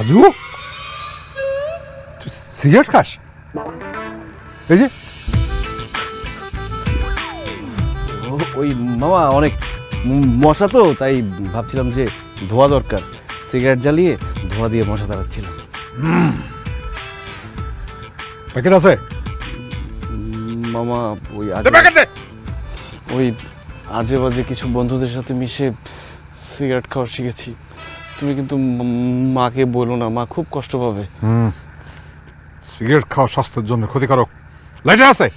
রাজু তুই সিগারেট খাস? এই যে ওই মামা অনেক মশা তো, তাই ভাবছিলাম যে ধোয়া দরকার, সিগারেট জ্বালিয়ে ধোয়া দিয়ে মশা তাড়াচ্ছিলাম। প্যাকেট আছে মামা? ওই আজে বাজে কিছু বন্ধুদের সাথে মিশে সিগারেট খাওয়া শিখেছি। তুমি কিন্তু মাকে বলো না, মা খুব কষ্ট পাবে। সিগারেট খাওয়া স্বাস্থ্যের জন্য ক্ষতিকারক। লাইটার আছে?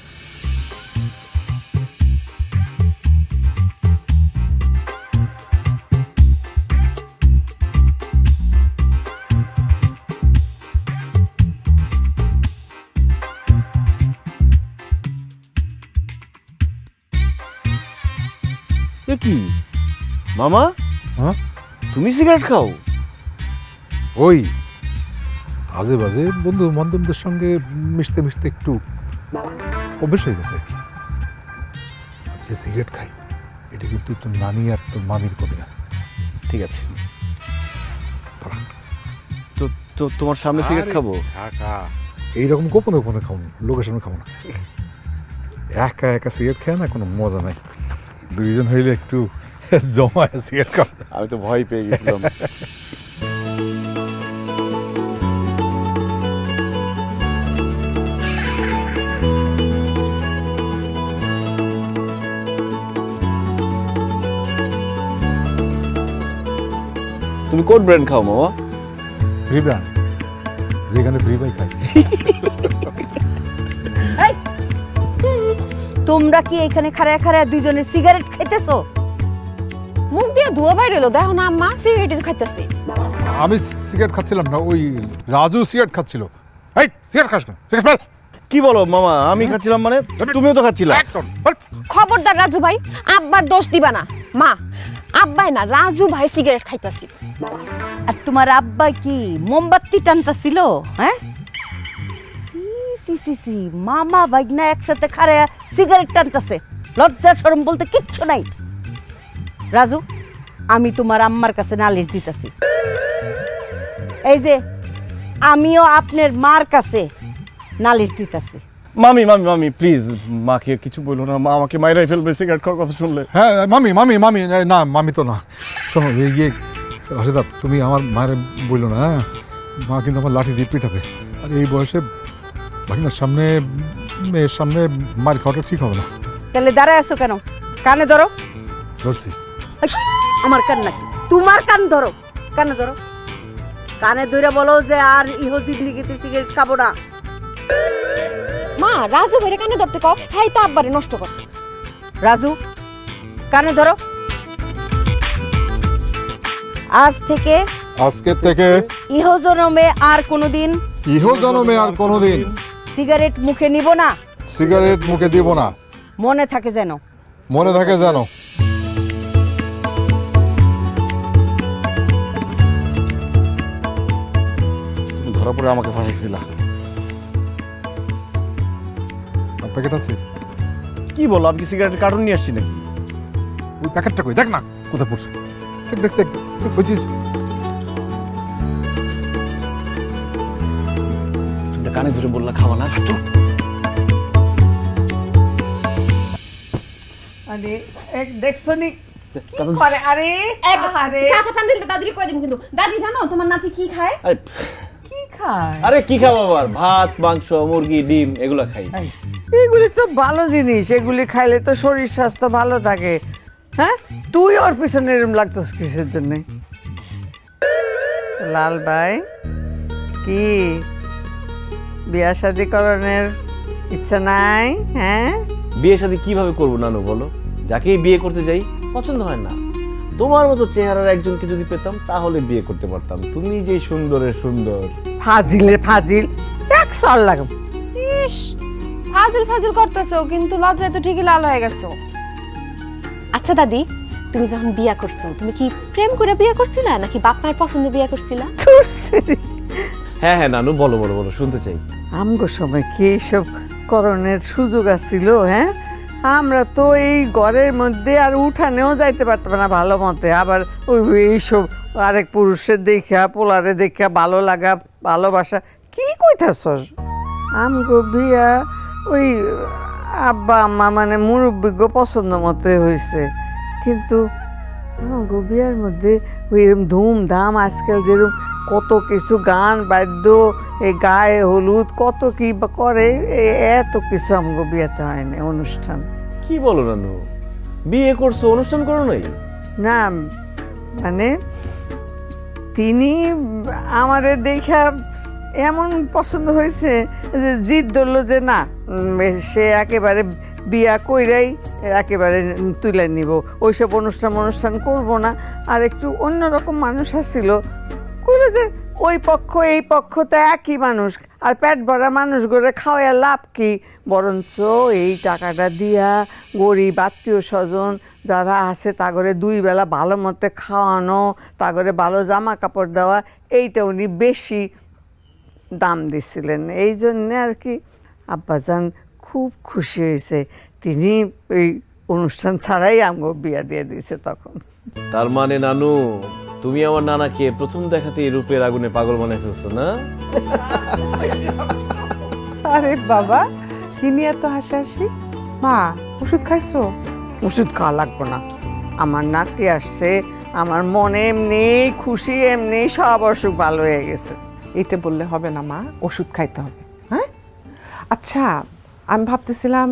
কি মামা, হ্যাঁ তুমি সিগারেট খাও? ওই আজে বাজে বন্ধু বান্ধবদের সঙ্গে মিশতে মিশতে একটু অভ্যেস হয়ে গেছে আর কি। যে সিগারেট খাই এটা কিন্তু তোর নানি আর তোর মামির কবি না। ঠিক আছে, তো তো তোমার সামনে সিগারেট খাবো? এইরকম গোপনে গোপনে খাবো, লোকের সামনে খাবো না। একা একা সিগারেট খায় না কোনো মজা নাই, দুইজন হইলে একটু জমায় সিগারেট খাওয়া। আমি তো ভয় পেয়ে গেছিলাম। তুমি কোন ব্র্যান্ড খাও মামা? ফ্রি ব্র্যান্ড, যেখানে ফ্রি বাই খাই। তোমরা কি এখানে খাড়ায় খাড়ায় দুইজনে সিগারেট খাইতেছো? মুখ দিয়ে ধোয়া বাইরে এলো, দেখো না আম্মা সিগারেট খাইতেছে। আমি সিগারেট খাচ্ছিলাম না, ওই রাজু সিগারেট খাচ্ছিল। এই সিগারেট খাস না, সিগারেট ফেল। কি বলো মামা, আমি খাচ্ছিলাম মানে? তুমিও তো খাচ্ছিলা। খবরদার রাজু ভাই, আব্বার দোষ দিবা না। মা, আব্বাই না, রাজু ভাই সিগারেট খাইতেছিল। আর তোমার আব্বা কি মোমবাতি টানতাছিল? হ্যাঁ, মামা ভাইগনা একসাথে খাড়ায় সিগারেট টানতাছে, লজ্জা শরম বলতে কিচ্ছু নাই। রাজু, আমি তোমার আম্মার কাছে নালিশ দিতেছি। এই যে আমিও আপনার মার কাছে নালিশ দিতেছি। মামি মামি মামি প্লিজ, মাকে কিছু বলো না, মা আমাকে মাইরাই ফেলবে সিগারেট খাওয়ার কথা শুনলে। হ্যাঁ মামি মামি মামি না, মামি তো না। শোনো ইয়ে রাশেদা, তুমি আমার মায়ের বললো না, হ্যাঁ মা কিন্তু আমার লাঠি দিয়ে পিটাবে। আর এই বয়সে ভাগিনার সামনে, মেয়ের সামনে মার খাওয়াটা ঠিক হবে না। তাহলে দাঁড়ায় আছো কেন? কানে ধরো। ধরছি। আমার কান নাকি? তোমার কান ধরো, কানে ধরো। কানে ধরে বলো যে আর ইহো জিন্দিগিতে সিগারেট খাবো না। মা, রাজু ভাইরে কানে ধরতে কও, হ্যাঁ তো আব্বারে নষ্ট করছে। রাজু, কানে ধরো। আজকে থেকে ইহো জনমে আর কোনোদিন সিগারেট মুখে নিব না, সিগারেট মুখে দিব না। মনে থাকে যেন। ধরা পড়ে আমাকে ফাঁসাইছিলা। প্যাকেট আছে? কি বলো, আমি কি সিগারেটের কার্টুন নিয়ে আসছি নাকি? ওই প্যাকেটটা কই, দেখ না কোথায় পড়ছে। দেখ দেখ বুঝিস। তুমি কানে ধরে বললা খাওয়া না তো। আরে এক দেখছো নি কি করে? আরে আরে কাকা টান দিলে দাদি কই দিম কিন্তু। দাদি জানো তোমার নাতি কি খায়? কি খায়? আরে কি খাবো আবার? ভাত, মাংস, মুরগি, ডিম এগুলা খাই। এগুলি তো ভালো জিনিস, এগুলি খাইলে তো শরীর স্বাস্থ্য ভালো থাকে। হ্যাঁ, তুই ওর পিছনে এরকম লাগতোস কিসের জন্য? লাল ভাই, কি বিয়া শাদী করণের ইচ্ছা নাই? হ্যাঁ, বিয়ে শাদী কিভাবে করবো নানু বলো? যাকেই বিয়ে করতে যাই পছন্দ হয় না। তোমার মতো চেহারার একজনকে যদি পেতাম তাহলে বিয়ে করতে পারতাম। তুমি যে সুন্দরের সুন্দর। ফাজিল এক সর লাগাম। ইস, ফাজিল করতেছো, কিন্তু লজ্জায় তো ঠিকই লাল হয়ে গেছো। আচ্ছা দাদি, তুমি যখন বিয়া করছো, তুমি কি প্রেম করে বিয়ে করছিলা নাকি বাপ মায়ের পছন্দে বিয়ে করছিলা? হ্যাঁ হ্যাঁ নানু, বলো বলো বলো, শুনতে চাই। আমগো সময় কি এইসব করণের সুযোগ আছিল? হ্যাঁ, আমরা তো এই ঘরের মধ্যে আর উঠানেও যাইতে পারতাম না ভালো মতে, আবার ওই এইসব আরেক পুরুষের দেখা পোলারে দেখা ভালো লাগা ভালোবাসা কি কইতাছস? আমগো বিয়া ওই আব্বা আম্মা মানে মুরব্বিজ্ঞ পছন্দ মতো হয়েছে, কিন্তু আমগো বিয়ার মধ্যে ওই এরকম ধুমধাম আজকাল যেরকম কত কিছু গান বাদ্য এই গায়ে হলুদ কত কি বা করে, এত কিছু আমগো বিয়াতে হয় না অনুষ্ঠান। কি বলো নানু, বিয়ে করছো অনুষ্ঠান করো নাই? না মানে তিনি আমারে দেখা এমন পছন্দ হয়েছে যে জিদ ধরলো যে না সে একেবারে বিয়া কইরাই একেবারে তুলে নিব, ওইসব অনুষ্ঠান করব না, আর একটু অন্যরকম মানুষ আসছিল কইলো যে ওই পক্ষ এই পক্ষ তো একই মানুষ, আর পেট ভরা মানুষ গড়ে খাওয়ার লাভ কি, বরঞ্চ এই টাকাটা দিয়া গরিব আত্মীয় স্বজন যারা আছে তাগরে 2 বেলা ভালো মতে খাওয়ানো, তাগরে ভালো জামা কাপড় দেওয়া, এইটা উনি বেশি দাম দিছিলেন। এই জন্যে আর কি আব্বাজান খুব খুশি হয়েছে, তিনি এই অনুষ্ঠান ছাড়াই আমগো বিয়া দিয়ে দিয়েছে তখন। তার মানে নানু তুমি আমার নানাকে প্রথম দেখাতেই রূপের আগুনে পাগল বানায় ফেলছো না? আরে বাবা কি নিয়ে এত হাসাহাসি? মা ওষুধ খাইছো? ওষুধ খাওয়া লাগবো না, আমার নাতি আসছে, আমার মনে এমনি খুশি এমনি সব অসুখ ভালো হয়ে গেছে। এটা বললে হবে না মা, ওষুধ খাইতে হবে। হ্যাঁ আচ্ছা আমি ভাবতেছিলাম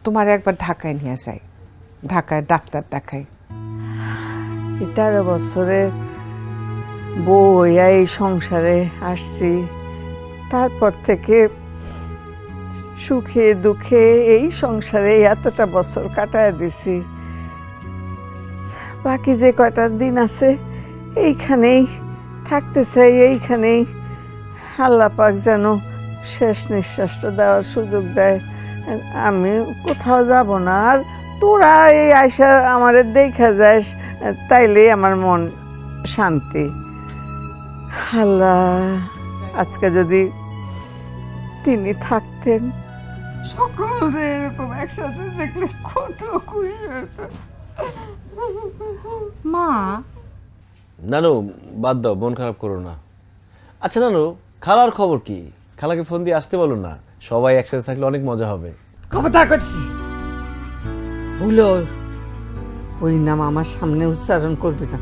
তোমার একবার ঢাকায় নিয়ে যাই, ঢাকায় ডাক্তার দেখাই। 13 বছরে বউ হইয়া এই সংসারে আসছি, তারপর থেকে সুখে দুঃখে এই সংসারে এতটা বছর কাটায় দিছি, বাকি যে কয়টা দিন আছে এইখানেই থাকতে চাই, এইখানেই আল্লাহ পাক যেন শেষ নিঃশ্বাসটা দেওয়ার সুযোগ দেয়। আমি কোথাও যাব না, আর তোরা এই আয়সা আমারে দেখা যাস তাইলে আমার মন শান্তি। আল্লাহ আজকে যদি তিনি থাকতেন সকলে এরকম একসাথে দেখলে কত খুশি হতো। মা নানু বাদ দাও, মন খারাপ করো না। আচ্ছা নানু খালার খবর কি? খালাকে ফোন দিয়ে আসতে বলো না, সবাই একসাথে থাকলে অনেক মজা হবে। খবরদার করছি, ভুলো ওই নাম আমার সামনে উচ্চারণ করবি না।